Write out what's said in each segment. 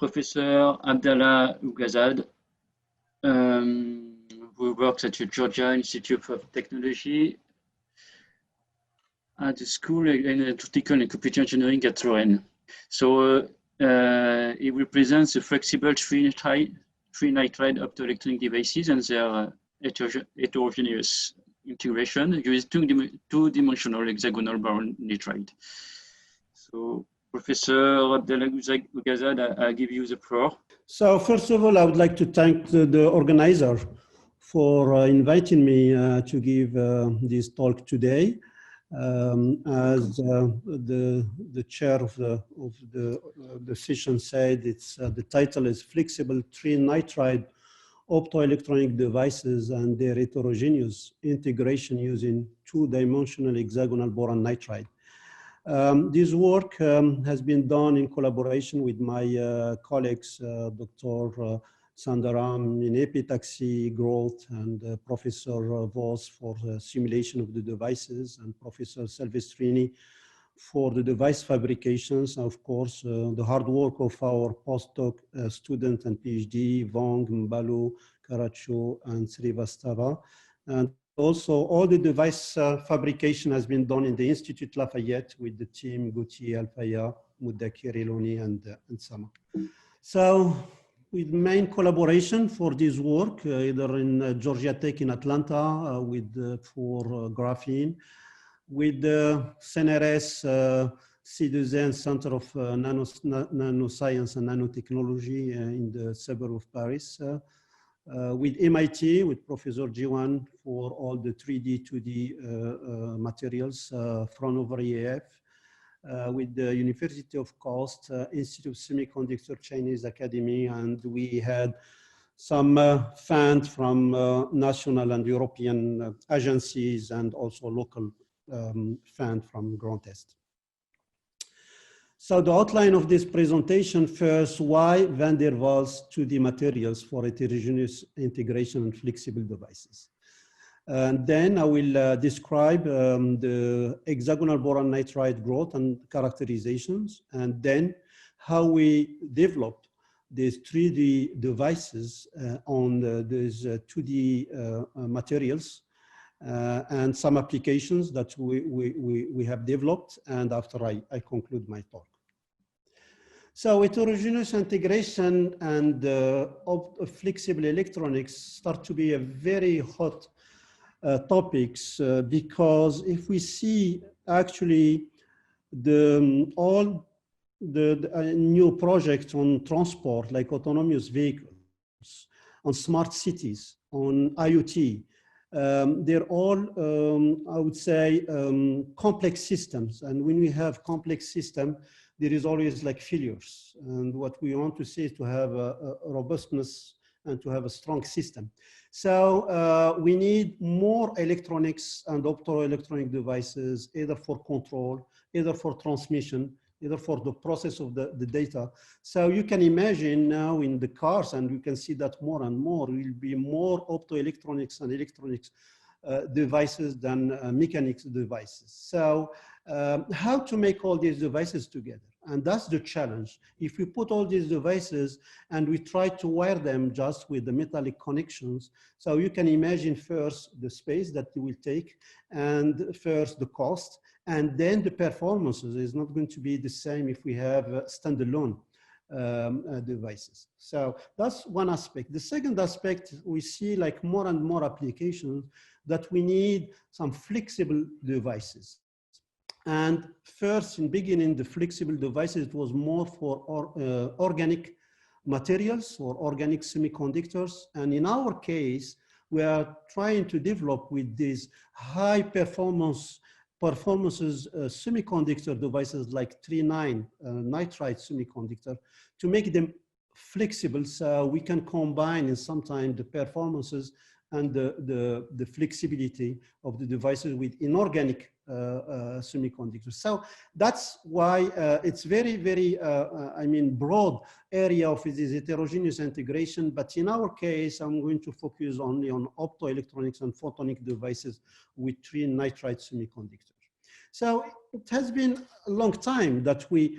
Professor Abdallah Ougazzade, who works at the Georgia Institute of Technology at the School of Electrical and Computer Engineering at Lorraine. So it represents the flexible III-nit optoelectronic devices and their heterogeneous integration using two-dimensional hexagonal boron nitride. So Professor Abdallah Ougazzade, I give you the floor. So first of all, I would like to thank the organizer for inviting me to give this talk today. As the chair of the session said, the title is Flexible III-nit Optoelectronic Devices and Their Heterogeneous Integration Using Two-Dimensional Hexagonal Boron Nitride. This work has been done in collaboration with my colleagues, Dr. Sandaram in epitaxy growth, and Professor Voss for the simulation of the devices, and Professor Silvestrini for the device fabrications. Of course, the hard work of our postdoc student and PhD, Wang, Mbalu, Karacho, and Srivastava. And also, all the device fabrication has been done in the Institute Lafayette with the team Gauthier Alfaya, Mudakir Eloni, and Sama. So, with main collaboration for this work, either in Georgia Tech in Atlanta for graphene, with the CNRS C2N Center of Nanoscience and Nanotechnology in the suburb of Paris, with MIT, with Professor Jiwan for all the 3D, 2D materials, Fraunhofer EAF, with the University of Coast, Institute of Semiconductor Chinese Academy, and we had some funds from national and European agencies, and also local fund from Grand Est. So the outline of this presentation, first, why van der Waals 2D materials for heterogeneous integration and flexible devices. And then I will describe the hexagonal boron nitride growth and characterizations, and then how we developed these 3D devices on these 2D materials, and some applications that we have developed, and after I conclude my talk. So heterogeneous integration and flexible electronics start to be a very hot topics because if we see actually all the new projects on transport, like autonomous vehicles, on smart cities, on IoT, they're all, I would say, complex systems. And when we have complex system, there is always like failures. And what we want to see is to have a robustness and to have a strong system. So we need more electronics and optoelectronic devices, either for control, either for transmission, either for the process of the data. So you can imagine now in the cars, and you can see that more and more, will be more optoelectronics and electronics devices than mechanics devices. So how to make all these devices together? And that's the challenge. If we put all these devices and we try to wire them just with the metallic connections, so you can imagine first the space that it will take, and first the cost, and then the performances is not going to be the same if we have standalone devices. So that's one aspect. The second aspect, we see like more and more applications that we need some flexible devices. And first, in beginning, the flexible devices, it was more for organic materials or organic semiconductors. And in our case, we are trying to develop with these high performances semiconductor devices like III-nit nitride semiconductor to make them flexible, so we can combine in sometimes the performances and the flexibility of the devices with inorganic semiconductors. So that's why it's very, very, I mean, broad area of this heterogeneous integration. But in our case, I'm going to focus only on optoelectronics and photonic devices with III-nit semiconductors. So it has been a long time that we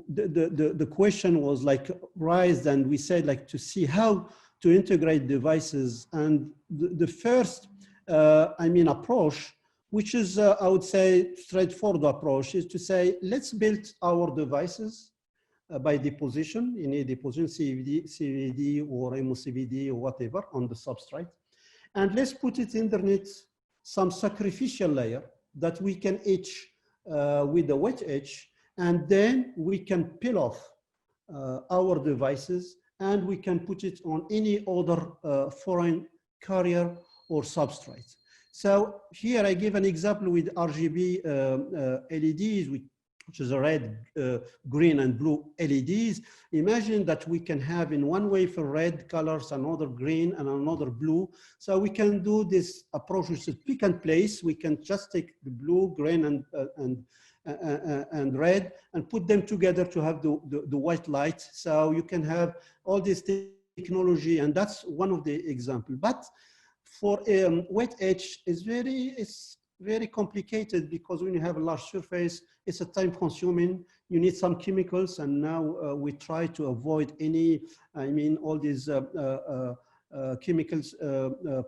the question was like raised, and we said like to see how to integrate devices. And the first, I mean, approach, which is, I would say, straightforward approach, is to say, let's build our devices by deposition, in a deposition, CVD or MOCVD or whatever on the substrate. And let's put it underneath some sacrificial layer that we can etch with the wet etch, and then we can peel off our devices, and we can put it on any other foreign carrier or substrate. So here I give an example with RGB LEDs, which is a red, green, and blue LEDs. Imagine that we can have in one wafer red colors, another green, and another blue. So we can do this approach, which is pick and place. We can just take the blue, green, and red, and put them together to have the white light. So you can have all this technology, and that's one of the examples. But for wet etch, it's very complicated, because when you have a large surface, it's a time consuming. You need some chemicals, and now we try to avoid any, I mean, all these chemicals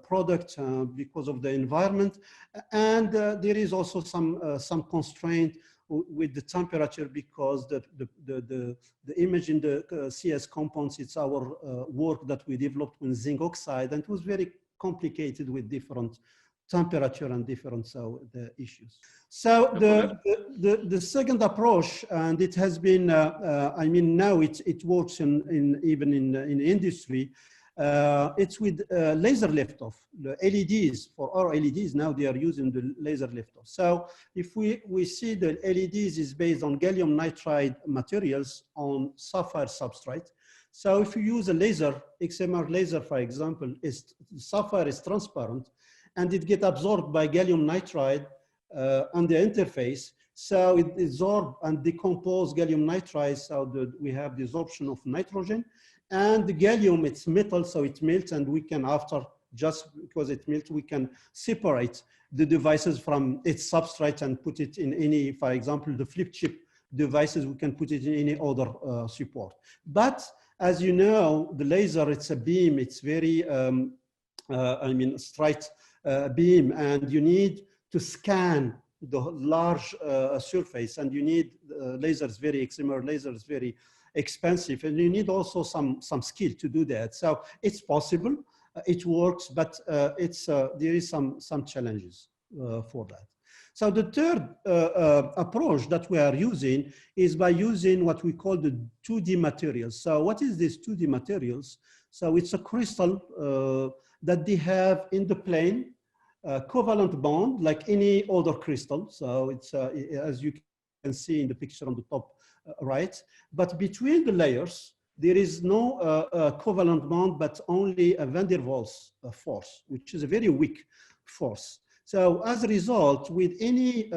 product because of the environment. And there is also some constraint with the temperature, because the image in the CS compounds, it's our work that we developed with zinc oxide, and it was very complicated with different temperature and different the issues. So the second approach, and it has been, I mean, now it works even in industry. It's with laser liftoff. The LEDs, for our LEDs now, they are using the laser liftoff. So if we see the LEDs is based on gallium nitride materials on sapphire substrate. So if you use a laser, XMR laser, for example, sapphire is transparent, and it gets absorbed by gallium nitride on the interface. So it absorbs and decomposes gallium nitride, so we have the absorption of nitrogen. And the gallium, it's metal, so it melts, and we can, after, just because it melts, we can separate the devices from its substrate and put it in any, for example, the flip chip devices, we can put it in any other support. But as you know, the laser, it's a beam, it's very, I mean, straight beam, and you need to scan the large surface, and you need lasers, very XMR lasers, very expensive, and you need also some skill to do that. So it's possible, it works, but there is some challenges for that. So the third approach that we are using is by using what we call the 2D materials. So what is this 2D materials? So it's a crystal that they have in the plane covalent bond like any other crystal. So it's as you can see in the picture on the top right, but between the layers there is no covalent bond, but only a van der Waals force, which is a very weak force. So as a result, with any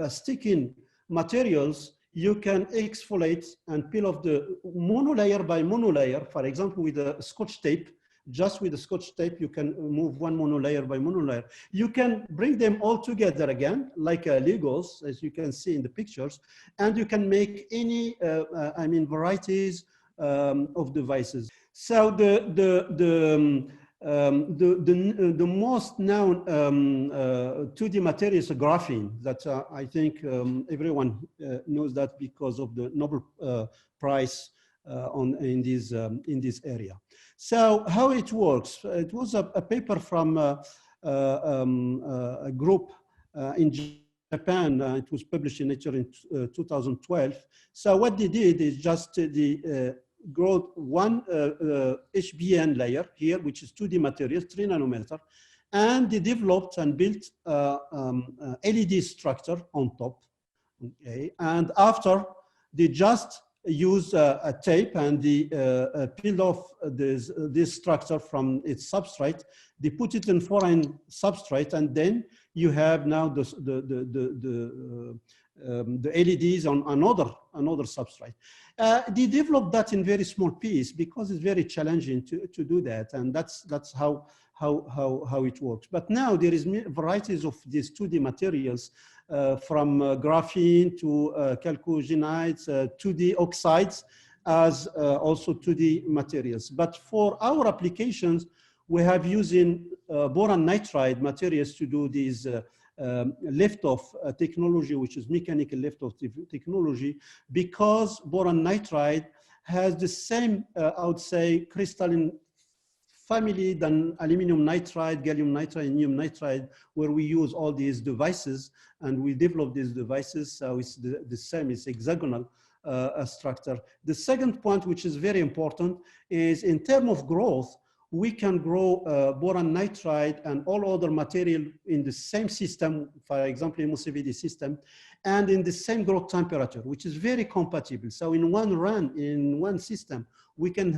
sticking materials, you can exfoliate and peel off the monolayer by monolayer. For example, with a Scotch tape, just with the Scotch tape, you can move one monolayer by monolayer. You can bring them all together again, like Legos, as you can see in the pictures, and you can make any, I mean, varieties of devices. So the most known 2D material is graphene. That I think everyone knows that because of the Nobel Prize in this area. So how it works? It was a paper from a group in Japan. It was published in Nature in 2012. So what they did is just grow one HBN layer here, which is 2D material, 3 nanometer, and they developed and built LED structure on top. Okay, and after they just use a tape and they peeled off this structure from its substrate. They put it in foreign substrate, and then you have now the LEDs on another substrate. They developed that in very small piece because it's very challenging to do that, and that's how how it works. But now there is varieties of these 2D materials from graphene to chalcogenides, 2D oxides, as also 2D materials. But for our applications, we have using boron nitride materials to do these lift-off technology, which is mechanical lift-off technology, because boron nitride has the same, I would say, crystalline family than aluminum nitride, gallium nitride, and indium nitride, where we use all these devices, and we develop these devices, so it's the same, it's hexagonal structure. The second point, which is very important, is in terms of growth, we can grow boron nitride and all other material in the same system, for example, MOCVD system, and in the same growth temperature, which is very compatible. So in one run, in one system, we can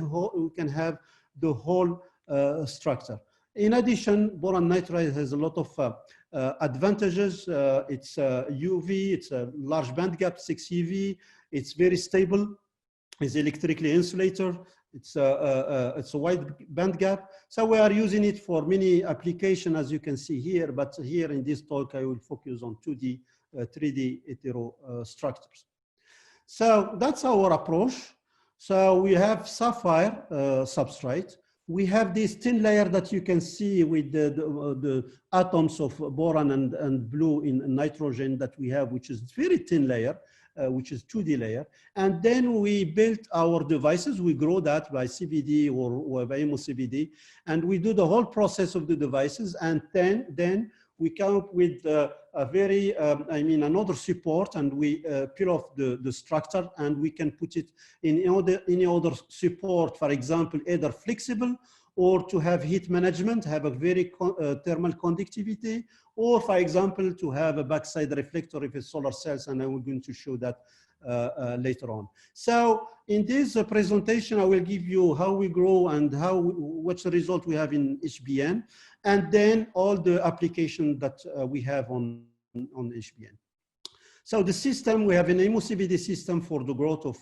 have the whole structure. In addition, boron nitride has a lot of advantages. It's UV, it's a large band gap, 6 eV, it's very stable, it's electrically insulator, it's a wide band gap. So we are using it for many applications, as you can see here, but here in this talk, I will focus on 2D, 3D heterostructures. So that's our approach. So we have sapphire substrate. We have this thin layer that you can see with the atoms of boron and blue in nitrogen that we have, which is very thin layer, which is 2D layer. And then we built our devices. We grow that by CVD or by MOCVD, and we do the whole process of the devices. And then we come up with a very, another support, and we peel off the structure, and we can put it in any other support, for example, either flexible or to have heat management, have a very thermal conductivity, or for example, to have a backside reflector if it's solar cells, and I'm going to show that later on. So in this presentation, I will give you how we grow and what's the result we have in HBN, and then all the application that we have on HBN. So the system, we have an MOCVD system for the growth of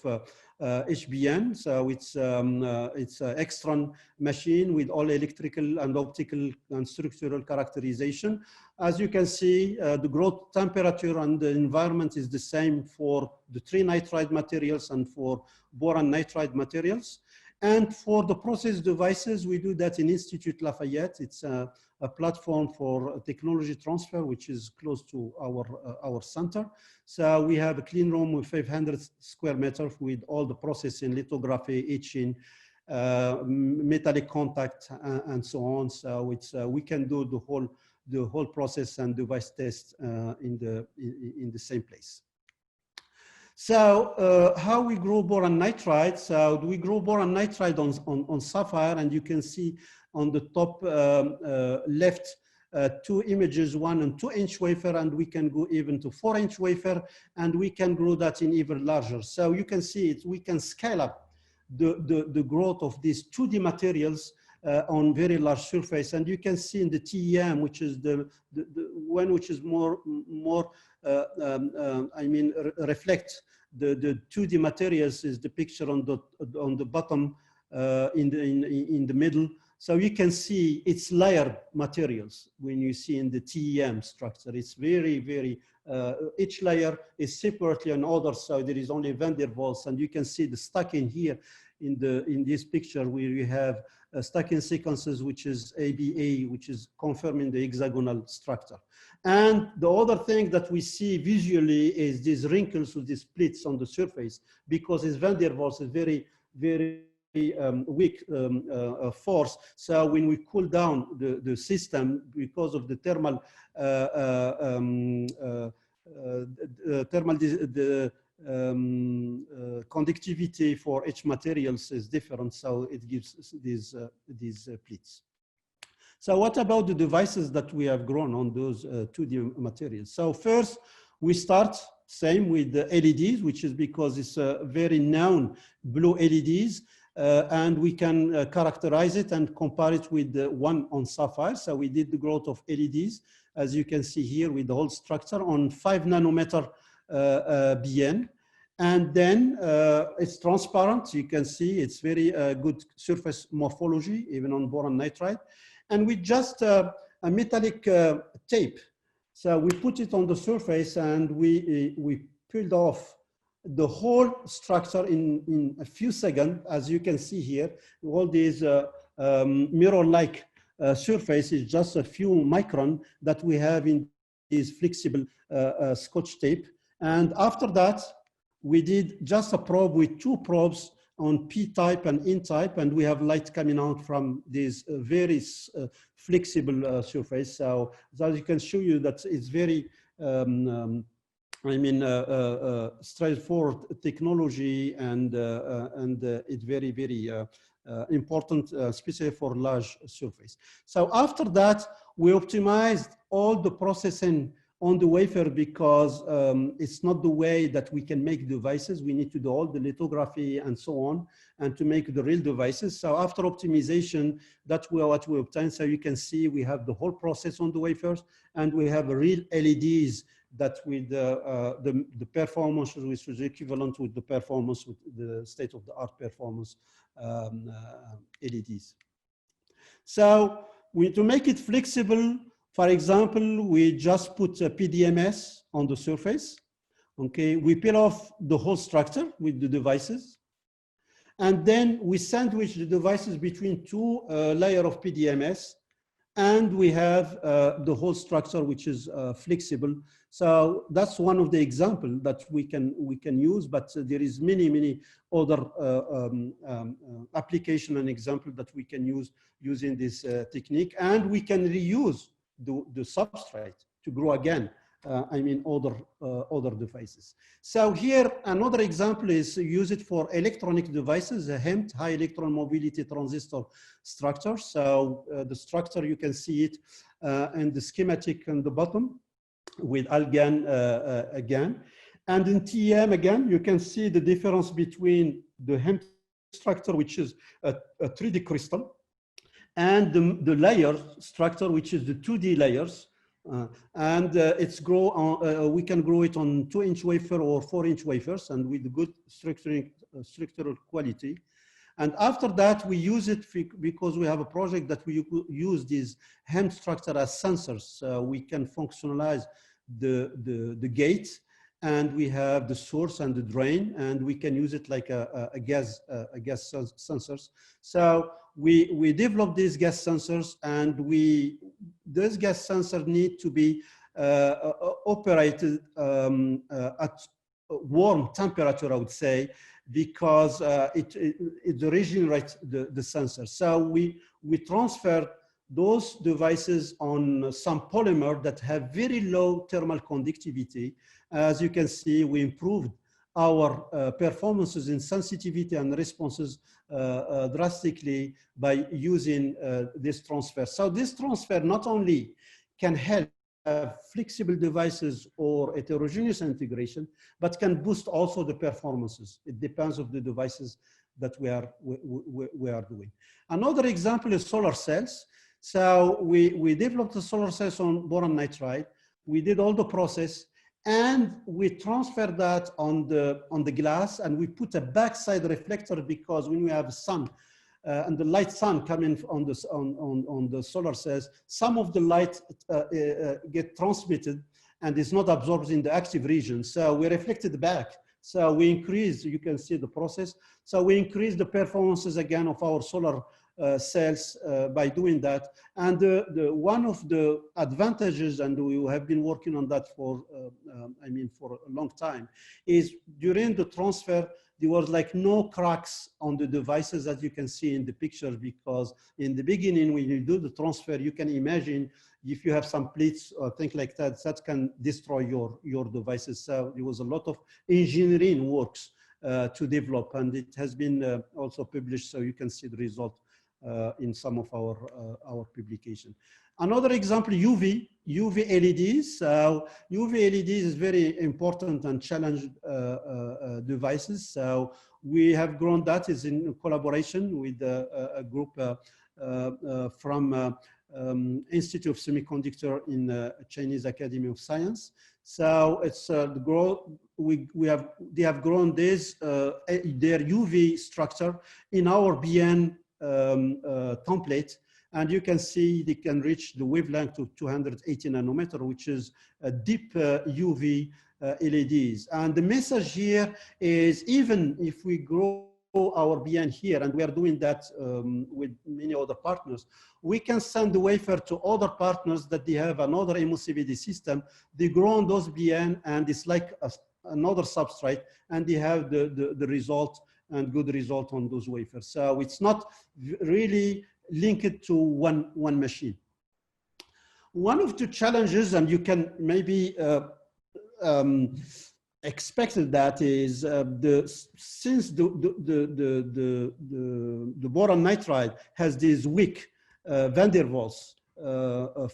HBN. So it's an extron machine with all electrical and optical and structural characterization. As you can see, the growth temperature and the environment is the same for the III-nitride materials and for boron nitride materials. And for the process devices, we do that in Institute Lafayette. It's a platform for technology transfer, which is close to our center. So we have a clean room with 500 square meters with all the processing, lithography, etching, metallic contact, and so on. So it's we can do the whole process and device test in the same place. So how we grow boron nitride? So we grow boron nitride on sapphire, and you can see on the top left 2 images, 1 and 2 inch wafer, and we can go even to 4 inch wafer, and we can grow that in even larger. So you can see it, we can scale up the growth of these 2D materials on very large surface. And you can see in the TEM, which is the one which is more reflect the 2D materials, is the picture on the bottom in the middle. So you can see it's layered materials when you see in the TEM structure. It's very, each layer is separately on other side. There is only van der Waals, and you can see the stacking here in this picture where you have stacking sequences, which is ABA, which is confirming the hexagonal structure. And the other thing that we see visually is these wrinkles with these splits on the surface, because its van der Waals is very weak force. So when we cool down the system, because of the thermal conductivity for each materials is different, so it gives these pleats. So what about the devices that we have grown on those 2D materials? So first, we start same with the LEDs, which is because it's a very known blue LEDs, and we can characterize it and compare it with the one on sapphire. So we did the growth of LEDs, as you can see here, with the whole structure on 5 nanometer BN. And then it's transparent. You can see it's very good surface morphology, even on boron nitride. and with just a metallic tape. So we put it on the surface and we peeled off the whole structure in a few seconds. As you can see here, all these mirror-like surface is just a few micron that we have in this flexible Scotch tape. And after that, we did just a probe with 2 probes on P-type and N-type, and we have light coming out from this very flexible surface. So as you can show you that it's very, straightforward technology, and it's very, very important, especially for large surface. So after that, we optimized all the processing on the wafer, because it's not the way that we can make devices. We need to do all the lithography and so on, and to make the real devices. So after optimization, that's what we obtained. So you can see we have the whole process on the wafers, and we have real LEDs that with the performance, which is equivalent with the performance, with the state-of-the-art performance LEDs. So to make it flexible, for example, we just put a PDMS on the surface. Okay, we peel off the whole structure with the devices, and then we sandwich the devices between 2 layers of PDMS, and we have the whole structure, which is flexible. So that's one of the examples that we can use, but there is many other application and example that we can use using this technique, and we can reuse the substrate to grow again. Other devices. So here, another example is use it for electronic devices, a HEMT, high electron mobility transistor structure. So the structure, you can see it in the schematic on the bottom with ALGAN again. And in TEM again, you can see the difference between the HEMT structure, which is a 3D crystal, and the layer structure, which is the 2D layers. It's we can grow it on 2-inch wafer or 4-inch wafers, and with good structural quality. And after that, we use it because we have a project that we use this HEMT structure as sensors. We can functionalize the gate, and we have the source and the drain, and we can use it like a gas sensors. So we develop these gas sensors, and those gas sensors need to be operated at warm temperature, I would say, because it regenerates the sensor. So we transfer those devices on some polymer that have very low thermal conductivity. As you can see, we improved our performances in sensitivity and responses drastically by using this transfer. So this transfer not only can help flexible devices or heterogeneous integration, but can boost also the performances. It depends on the devices that we are doing. Another example is solar cells. So we developed the solar cells on boron nitride. We did all the process, and we transferred that on the glass, and we put a backside reflector, because when we have sun and the light sun coming on the solar cells, some of the light get transmitted and is not absorbed in the active region. So we reflected back. So we increase, you can see the process. So we increase the performances again of our solar cells by doing that. And one of the advantages, and we have been working on that for a long time, is during the transfer, there was like no cracks on the devices, as you can see in the picture, because in the beginning, when you do the transfer, you can imagine if you have some pleats or things like that, that can destroy your devices. So there was a lot of engineering works to develop, and it has been also published, so you can see the result in some of our publication. Another example, UV LEDs. UV LEDs is very important and challenged devices. So we have grown that is in collaboration with a group from Institute of Semiconductor in Chinese Academy of Science. So it's the growth. They have grown this their UV structure in our BN template. And you can see they can reach the wavelength of 280 nanometer, which is a deep UV LEDs. And the message here is, even if we grow our BN here, and we are doing that with many other partners, we can send the wafer to other partners that they have another MOCVD system. They grow on those BN, and it's like another substrate, and they have the result and good result on those wafers. So it's not really linked to one machine. One of the challenges, and you can maybe expected that, is since the boron nitride has this weak van der Waals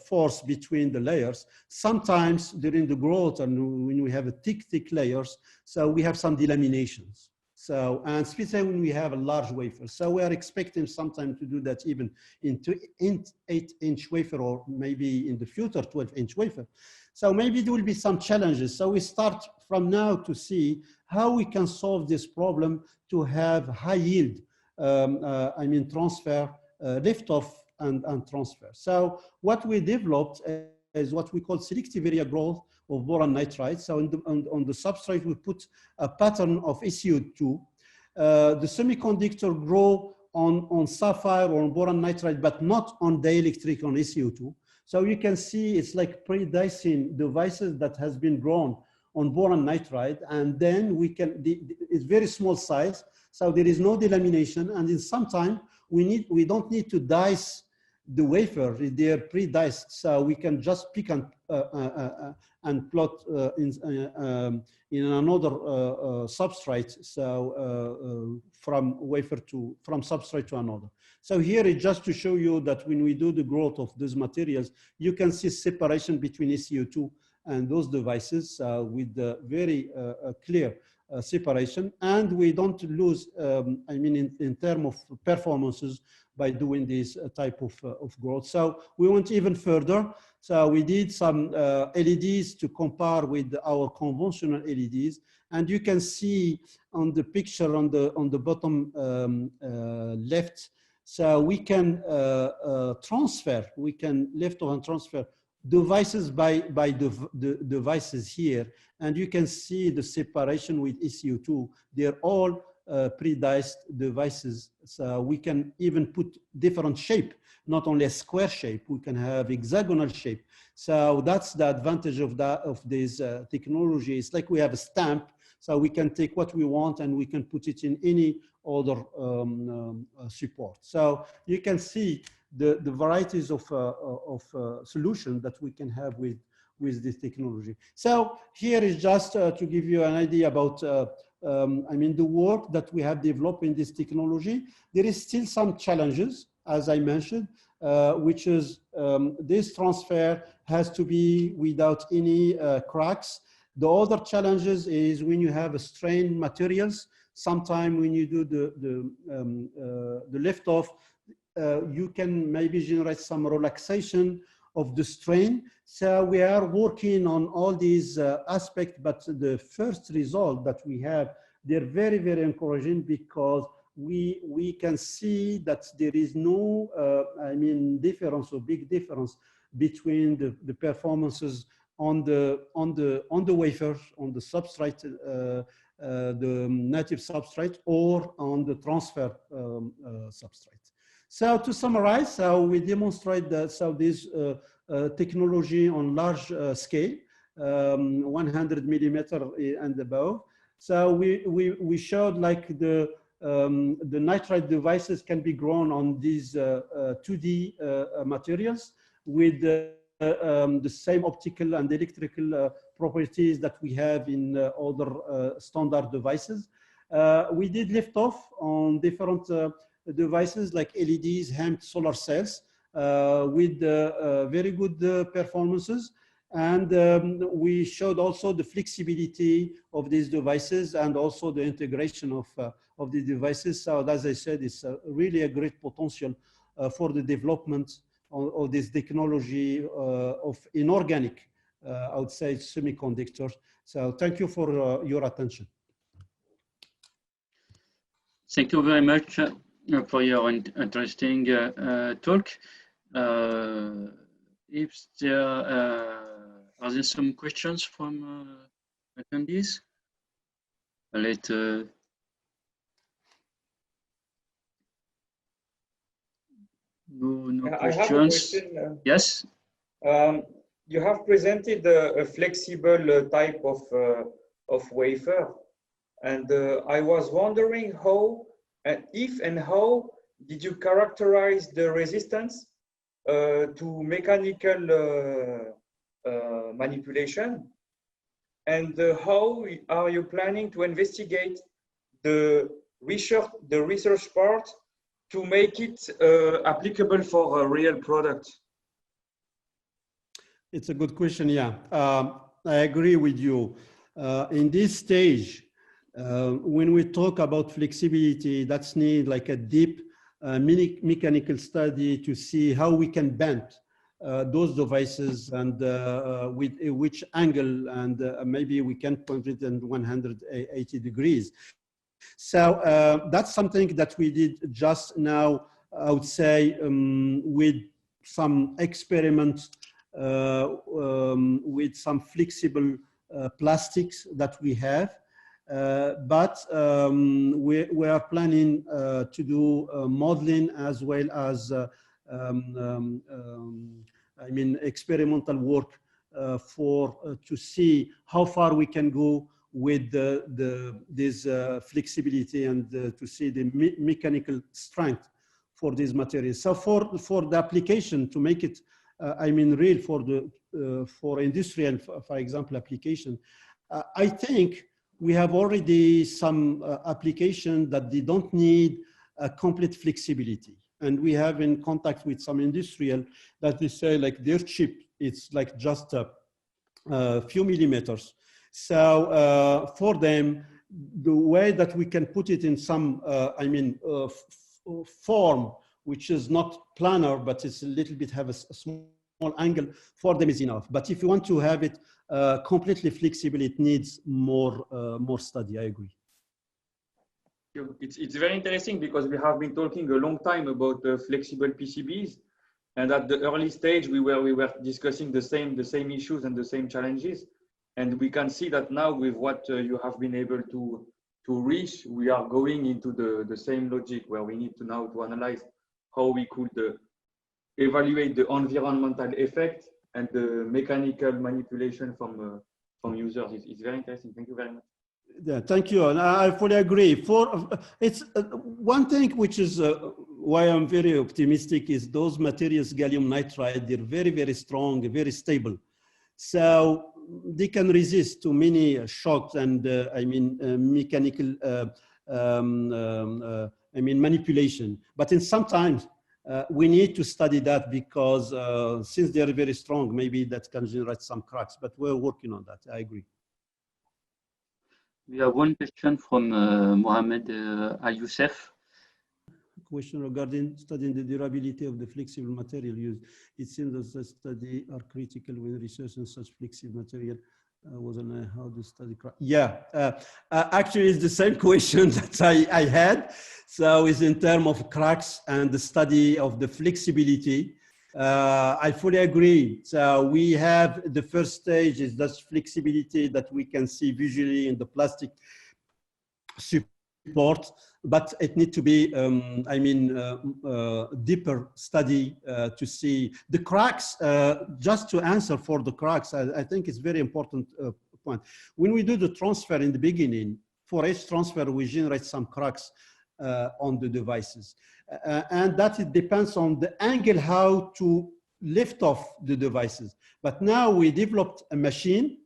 force between the layers, sometimes during the growth and when we have a thick layers, so we have some delaminations. So, and especially when we have a large wafer. So we are expecting sometime to do that even into 8-inch wafer, or maybe in the future 12-inch wafer. So maybe there will be some challenges. So we start from now to see how we can solve this problem to have high yield, transfer, liftoff and transfer. So what we developed is what we call selective area growth of boron nitride. So on the substrate, we put a pattern of SiO2. The semiconductor grow on sapphire or on boron nitride, but not on dielectric on SiO2. So you can see it's like pre-dicing devices that has been grown on boron nitride, and then we can, it's very small size, so there is no delamination, and in some time we don't need to dice the wafer, they're pre-diced, so we can just pick and plot in another substrate, so from substrate to another. So here is just to show you that when we do the growth of these materials, you can see separation between SiO2 and those devices with the very clear separation, and we don't lose, in terms of performances by doing this type of growth. So we went even further. So we did some LEDs to compare with our conventional LEDs, and you can see on the picture on the bottom left. So we can transfer, we can lift and transfer devices by the devices here, and you can see the separation with SiO2. They're all pre-diced devices, so we can even put different shape, not only a square shape, we can have hexagonal shape. So that's the advantage of this technology. It's like we have a stamp, so we can take what we want and we can put it in any other support. So you can see the varieties of solutions that we can have with this technology. So here is just to give you an idea about the work that we have developed in this technology. There is still some challenges, as I mentioned, which is this transfer has to be without any cracks. The other challenges is when you have strained materials. Sometime when you do the liftoff, you can maybe generate some relaxation of the strain. So we are working on all these aspects, but the first result that we have, they're very, very encouraging, because we can see that there is no, difference or big difference between the performances on the wafer, on the substrate, the native substrate, or on the transfer substrate. So to summarize, we demonstrate that this technology on large scale, 100 millimeter and above. So we showed like the nitride devices can be grown on these 2D materials with the same optical and electrical properties that we have in other standard devices. We did liftoff on different devices like LEDs, HEMT, solar cells with very good performances. And we showed also the flexibility of these devices and also the integration of the devices. So as I said, it's really a great potential for the development of this technology of inorganic, I would say, semiconductors. So thank you for your attention. Thank you very much for your interesting talk. If there are there some questions from attendees? Let no questions. I have a question. Yes. You have presented a flexible type of wafer, and I was wondering how, and if and how did you characterize the resistance to mechanical manipulation, and how are you planning to investigate the research part to make it applicable for a real product? It's a good question, yeah. I agree with you. In this stage, when we talk about flexibility, that's need like a deep mechanical study to see how we can bend those devices and with which angle, and maybe we can point it in 180 degrees. So that's something that we did just now, I would say, with some experiments with some flexible plastics that we have. But we are planning to do modeling as well as I mean experimental work to see how far we can go with this flexibility and to see the mechanical strength for these materials. So for the application, to make it I mean real for industrial, for example, application, I think we have already some application that they don't need a complete flexibility. And we have in contact with some industrial that they say like their chip, it's like just a few millimeters. So for them, the way that we can put it in some, I mean, form, which is not planar, but it's a little bit have a small angle, for them is enough. But if you want to have it completely flexible, it needs more study. I agree. It's very interesting because we have been talking a long time about flexible PCBs, and at the early stage we were discussing the same issues and the same challenges, and we can see that now with what you have been able to reach, we are going into the same logic where we need to now to analyze how we could evaluate the environmental effect and the mechanical manipulation from users. It's very interesting. Thank you very much. Yeah, thank you, and I fully agree. It's one thing which is why I'm very optimistic is those materials, gallium nitride, they're very, very strong, very stable. So they can resist to many shocks and I mean mechanical I mean manipulation. But in sometimes we need to study that because since they are very strong, maybe that can generate some cracks. But we're working on that. I agree. We have one question from Mohammed Al-Youssef. Question regarding studying the durability of the flexible material used. It seems that the study are critical when researching such flexible material. Wasn't how to study cracks? Yeah, actually it's the same question that I had. So it's in terms of cracks and the study of the flexibility. I fully agree. So we have the first stage is that flexibility that we can see visually in the plastic support, but it needs to be, I mean, deeper study to see the cracks. Just to answer for the cracks, I think it's very important point. When we do the transfer in the beginning, for each transfer, we generate some cracks on the devices. And that it depends on the angle how to lift off the devices. But now we developed a machine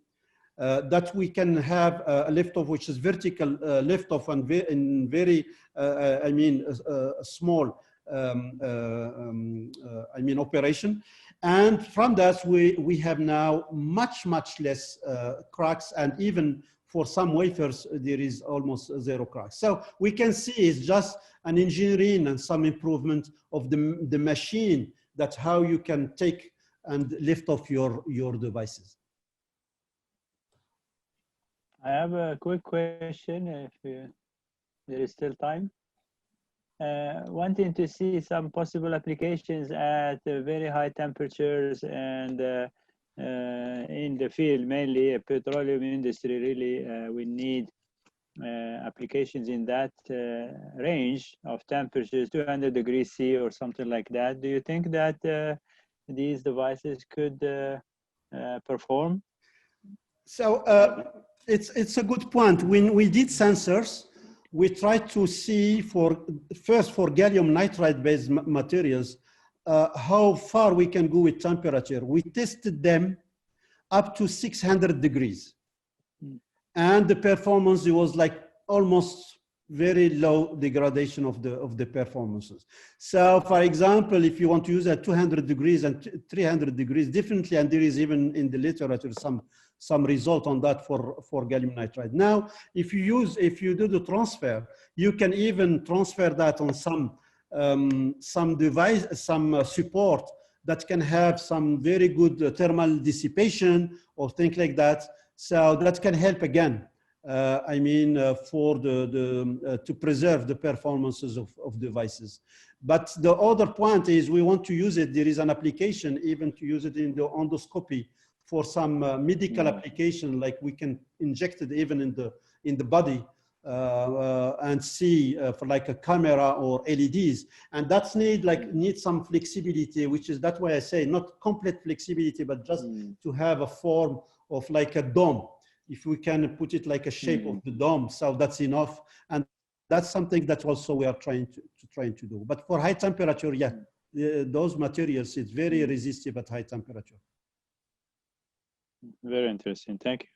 that we can have a lift off, which is vertical lift off and in very, I mean, small, I mean, operation. And from that, we have now much less cracks, and even for some wafers, there is almost zero cracks. So we can see it's just an engineering and some improvement of the machine, that how you can take and lift off your devices. I have a quick question if there is still time. wanting to see some possible applications at very high temperatures and in the field, mainly petroleum industry. Really, we need applications in that range of temperatures, 200 degrees C or something like that. Do you think that these devices could perform? So it's a good point. When we did sensors, we tried to see first for gallium nitride based materials, how far we can go with temperature. We tested them up to 600 degrees. And the performance, it was like almost very low degradation of the performances. So for example, if you want to use at 200 degrees and 300 degrees, definitely, and there is even in the literature some result on that for gallium nitride. Now, if you do the transfer, you can even transfer that on some device, some support that can have some very good thermal dissipation or things like that. So that can help again. I mean, for to preserve the performances of devices. But the other point is we want to use it. There is an application even to use it in the endoscopy for some medical application, like we can inject it even in the body and see for like a camera or LEDs. And that's need some flexibility, which is that's why I say not complete flexibility, but just to have a form of like a dome. If we can put it like a shape of the dome, so that's enough. And that's something that also we are trying to do. But for high temperature, yeah, those materials, it's very resistive at high temperature. Very interesting. Thank you.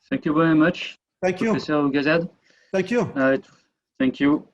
Thank you very much. Thank you. Professor Ougazzade. Thank you. Thank you.